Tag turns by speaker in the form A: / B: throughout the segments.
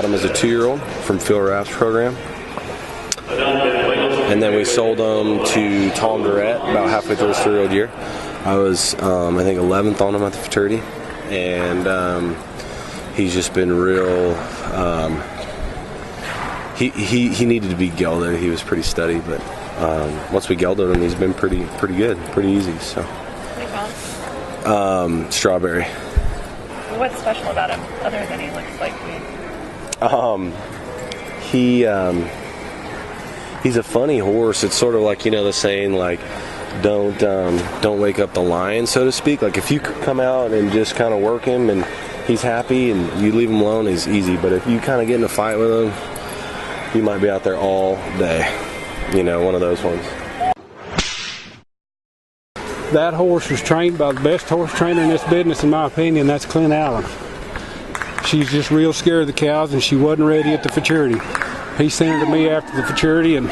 A: him as a 2-year-old from Phil Raff's program. And then we sold him to Tom Durrett about halfway through his 3-year-old year. I was, I think, 11th on him at the fraternity. And he's just been real, he needed to be gelded. He was pretty steady, but once we gelded him, he's been pretty good, pretty easy. So. Strawberry.
B: What's special about him, other than he looks like me?
A: He's a funny horse. It's sort of like, the saying, like, don't wake up the lion, so to speak. Like, if you come out and just kind of work him and he's happy and you leave him alone, he's easy. But if you kind of get in a fight with him, he might be out there all day. One of those ones.
C: That horse was trained by the best horse trainer in this business, in my opinion. That's Clint Allen. She's just real scared of the cows, and she wasn't ready at the futurity. He sent her to me after the futurity, and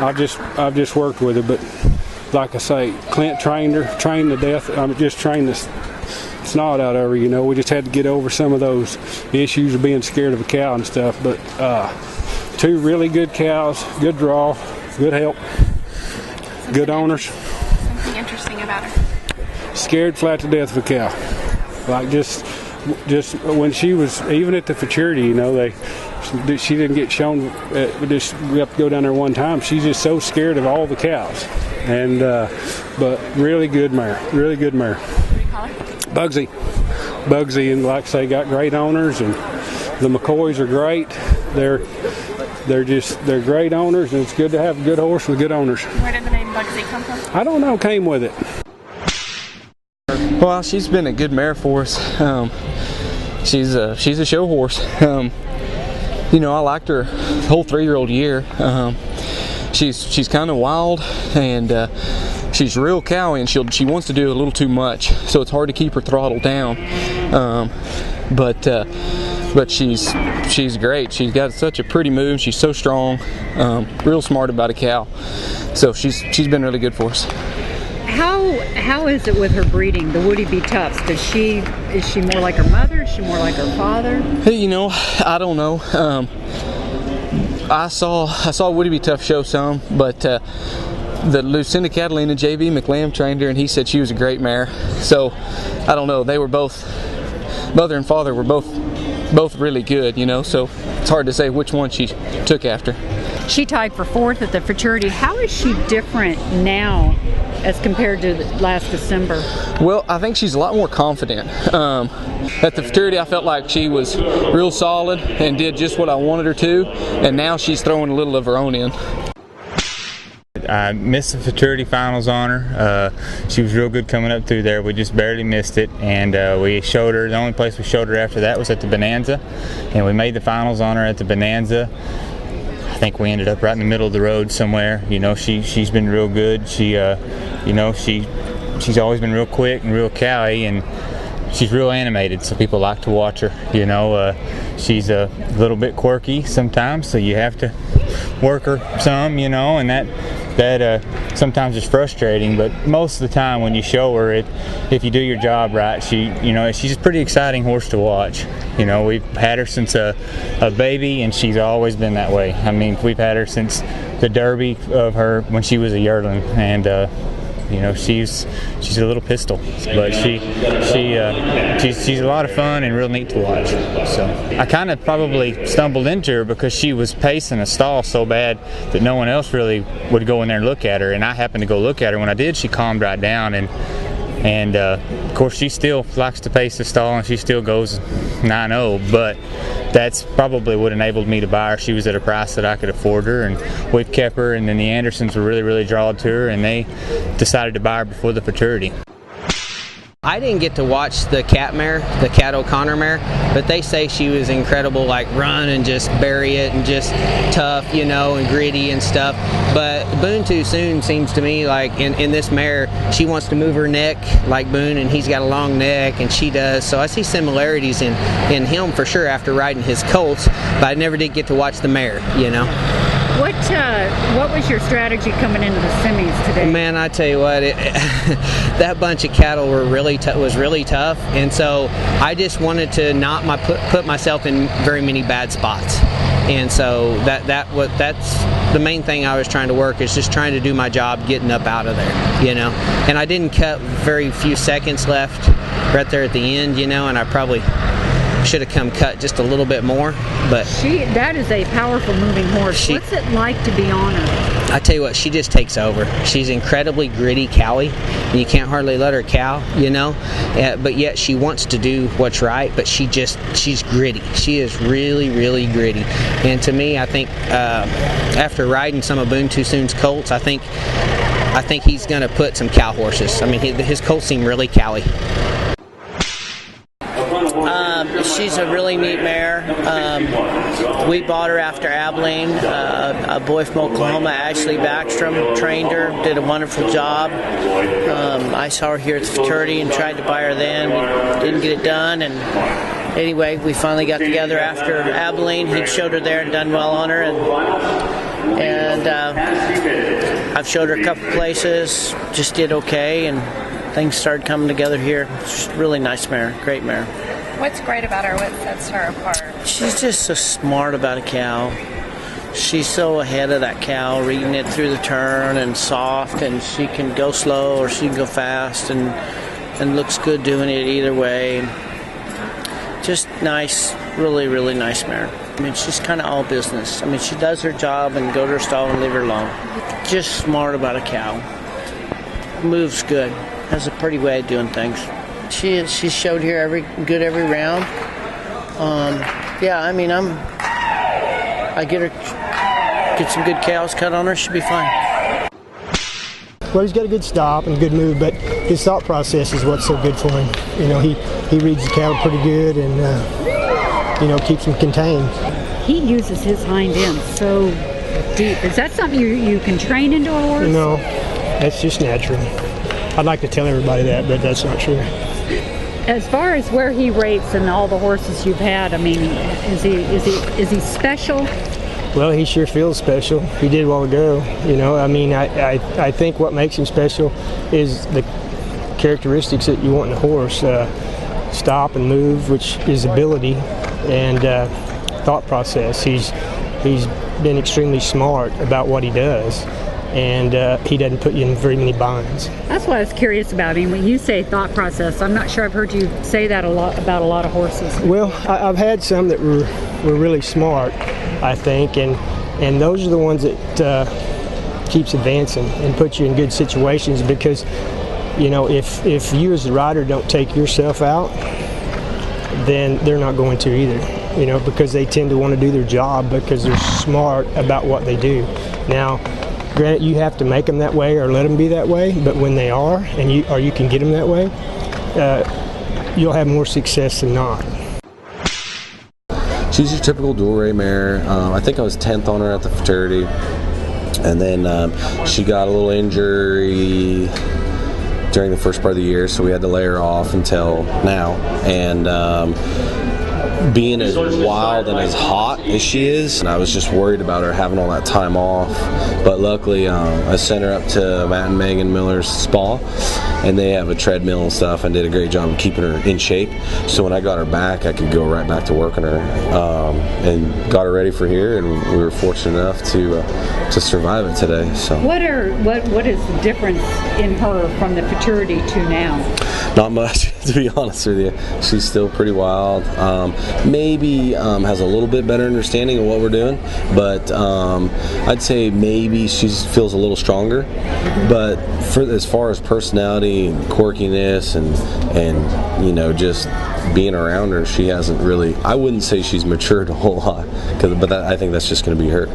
C: I've just worked with her. But like I say, Clint trained to death. I'm just trained the snot out of her. We just had to get over some of those issues of being scared of a cow and stuff. But 2 really good cows, good draw, good help. Good owners.
B: Something interesting about her.
C: Scared flat to death of a cow. Like just when she was, even at the futurity, she didn't get shown. We have to go down there one time. She's just so scared of all the cows. And but really good mare. Really good mare.
B: What do you call her?
C: Bugsy, and like I say, got great owners, and the McCoys are great. They're great owners, and it's good to have a good horse with good owners.
B: Where did the name Bugsy come from?
C: I don't know, came with it.
D: Well, she's been a good mare for us. She's a show horse. I liked her the whole 3-year-old year. She's kind of wild, and she's real cowy, and she wants to do a little too much, so it's hard to keep her throttled down. But she's great. She's got such a pretty move. She's so strong, real smart about a cow. So she's been really good for us.
E: How is it with her breeding, the Woody B. Tufts? Is she more like her mother? Is she more like her father?
D: Hey, I don't know. I saw Woody B. Tuft show some, but the Lucinda Catalina, J.B. McLam trained her, and he said she was a great mare. So I don't know. They were both, mother and father were both really good, so it's hard to say which one she took after.
E: She tied for 4th at the futurity. How is she different now as compared to last December?
D: Well, I think she's a lot more confident. At the futurity, I felt like she was real solid and did just what I wanted her to, and now she's throwing a little of her own in.
F: I missed the futurity finals on her. She was real good coming up through there. We just barely missed it, and we showed her. The only place we showed her after that was at the Bonanza, and we made the finals on her at the Bonanza. I think we ended up right in the middle of the road somewhere. She's been real good. She's always been real quick and real cowy, and she's real animated, so people like to watch her. She's a little bit quirky sometimes, so you have to work her some, and that sometimes is frustrating, but most of the time when you show her it, if you do your job right, she's a pretty exciting horse to watch. We've had her since a baby, and she's always been that way. I mean, we've had her since the Derby of her when she was a yearling, and she's a little pistol, but she's a lot of fun and real neat to watch. So I kind of probably stumbled into her because she was pacing a stall so bad that no one else really would go in there and look at her, and I happened to go look at her. When I did, she calmed right down, and of course she still likes to pace the stall, and she still goes 9-0, but that's probably what enabled me to buy her. She was at a price that I could afford her, and we've kept her, and then the Andersons were really drawn to her, and they decided to buy her before the futurity.
G: I didn't get to watch the Cat mare, the Cat O'Connor mare, but they say she was incredible, like run and just bury it and just tough, and gritty and stuff. But Boone Too Soon seems to me like in this mare, she wants to move her neck like Boone, and he's got a long neck and she does. So I see similarities in him for sure after riding his colts, but I never did get to watch the mare,
E: What was your strategy coming into the semis today?
G: Man, I tell you what, that bunch of cattle were was really tough, and so I just wanted to not put myself in very many bad spots, and so that's the main thing I was trying to work, is just trying to do my job getting up out of there, you know. And I didn't cut very few seconds left right there at the end, you know, and I probably should have come cut just a little bit more, but
E: that is a powerful moving horse. What's it like to be on her?
G: I tell you what, she just takes over. She's incredibly gritty cowie, and you can't hardly let her cow, you know, but yet she wants to do what's right, but she's gritty. She is really, really gritty. And to me, I think after riding some of Boone Too Soon's colts, I think he's going to put some cow horses. I mean, his colts seem really cowy.
H: She's a really neat mare. We bought her after Abilene. A boy from Oklahoma, Ashley Backstrom, trained her, did a wonderful job. I saw her here at the fraternity and tried to buy her then. We didn't get it done, and anyway, we finally got together after Abilene. He showed her there and done well on her, and I've showed her a couple places, just did okay, and things started coming together here. She's a really nice mare, great mare.
B: What's great about her? What sets her apart?
H: She's just so smart about a cow. She's so ahead of that cow, reading it through the turn, and soft, and she can go slow or she can go fast, and looks good doing it either way. Just nice, really, really nice mare. I mean, she's kind of all business. I mean, she does her job and go to her stall and leave her alone. Just smart about a cow. Moves good. Has a pretty way of doing things. She showed here every round. Yeah, I mean, I get some good cows cut on her, she'll be fine.
I: Well, he's got a good stop and good move, but his thought process is what's so good for him. You know, he reads the cattle pretty good, and you know, keeps them contained.
E: He uses his hind end so deep. Is that something you can train into a horse?
I: No, that's just natural. I'd like to tell everybody that, but that's not true.
E: As far as where he rates and all the horses you've had, I mean, is he special?
I: Well, he sure feels special. He did a while ago. You know, I mean, I think what makes him special is the characteristics that you want in a horse: stop and move, which is ability, and thought process. He's been extremely smart about what he does, and he doesn't put you in very many binds.
E: That's what I was curious about him. When you say thought process, I'm not sure I've heard you say that a lot about a lot of horses.
I: Well, I've had some that were really smart, I think, and those are the ones that keeps advancing and put you in good situations, because, you know, if you as the rider don't take yourself out, then they're not going to either, you know, because they tend to want to do their job because they're smart about what they do. Now, granted, you have to make them that way or let them be that way, but when they are, and you can get them that way, you'll have more success than not.
A: She's your typical dual ray mare. I think I was 10th on her at the fraternity, and then she got a little injury during the first part of the year, so we had to lay her off until now. And being as wild and as hot as she is, and I was just worried about her having all that time off, but luckily I sent her up to Matt and Megan Miller's spa, and they have a treadmill and stuff, and did a great job of keeping her in shape, so when I got her back, I could go right back to working her, and got her ready for here, and we were fortunate enough to survive it today. So
E: what is the difference in her from the fraternity to now?
A: Not much, to be honest with you. She's still pretty wild. Maybe has a little bit better understanding of what we're doing, but I'd say maybe she feels a little stronger. But as far as personality and quirkiness and you know, just being around her, she hasn't really. I wouldn't say she's matured a whole lot, but I think that's just going to be her.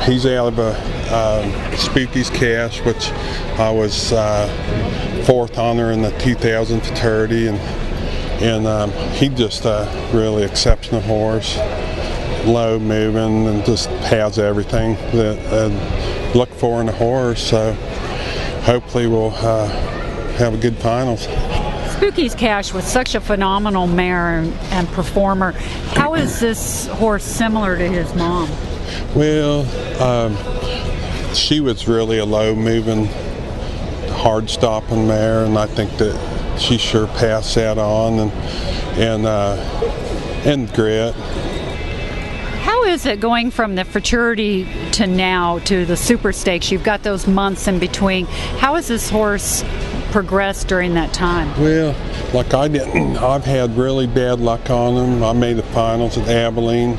J: He's out of a Spooky's Cash, which I was 4th honor in the 2000 fraternity, and he just a really exceptional horse, low moving, and just has everything that I look for in a horse. So hopefully we'll have a good finals.
E: Spooky's Cash was such a phenomenal mare and performer. How is this horse similar to his mom?
J: Well, she was really a low-moving, hard-stopping mare, and I think that she sure passed that on, and grit.
E: How is it going from the futurity to now to the Super Stakes? You've got those months in between. How has this horse progressed during that time?
J: Well, like I've had really bad luck on them. I made the finals at Abilene,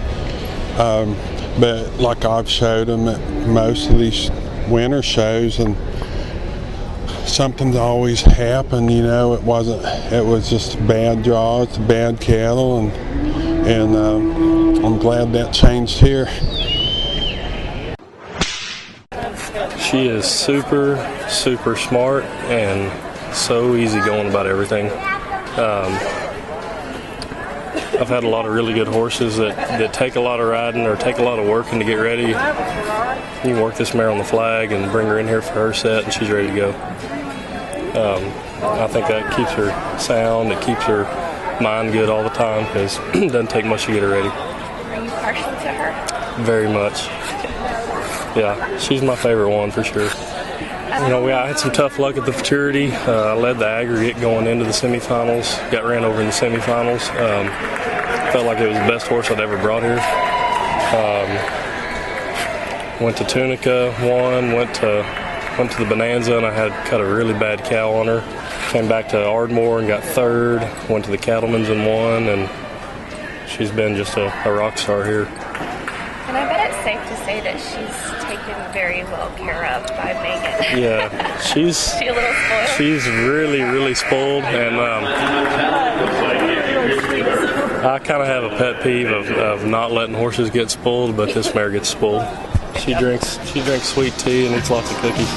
J: but like I've showed them at most of these winter shows, and something's always happened. You know, it was just a bad draw. It's a bad cattle, and I'm glad that changed here.
K: She is super smart and so easygoing about everything. I've had a lot of really good horses that take a lot of riding or take a lot of working to get ready. You can work this mare on the flag and bring her in here for her set, and she's ready to go. I think that keeps her sound. It keeps her mind good all the time because it doesn't take much to get her ready.
B: Are you partial to her?
K: Very much. Yeah, she's my favorite one for sure. You know, I had some tough luck at the futurity. I led the aggregate going into the semifinals. Got ran over in the semifinals. Felt like it was the best horse I'd ever brought here. Went to Tunica, won. Went to the Bonanza, and I had cut a really bad cow on her. Came back to Ardmore and got third. Went to the Cattlemen's and won, and she's been just a rock star here.
B: And I bet it's safe to say that she's taken very well care of by Megan.
K: Yeah, she's
B: she a little spoiled?
K: She's really spoiled, and I kind of have a pet peeve of not letting horses get spoiled, but this mare gets spoiled. She drinks sweet tea and eats lots of cookies.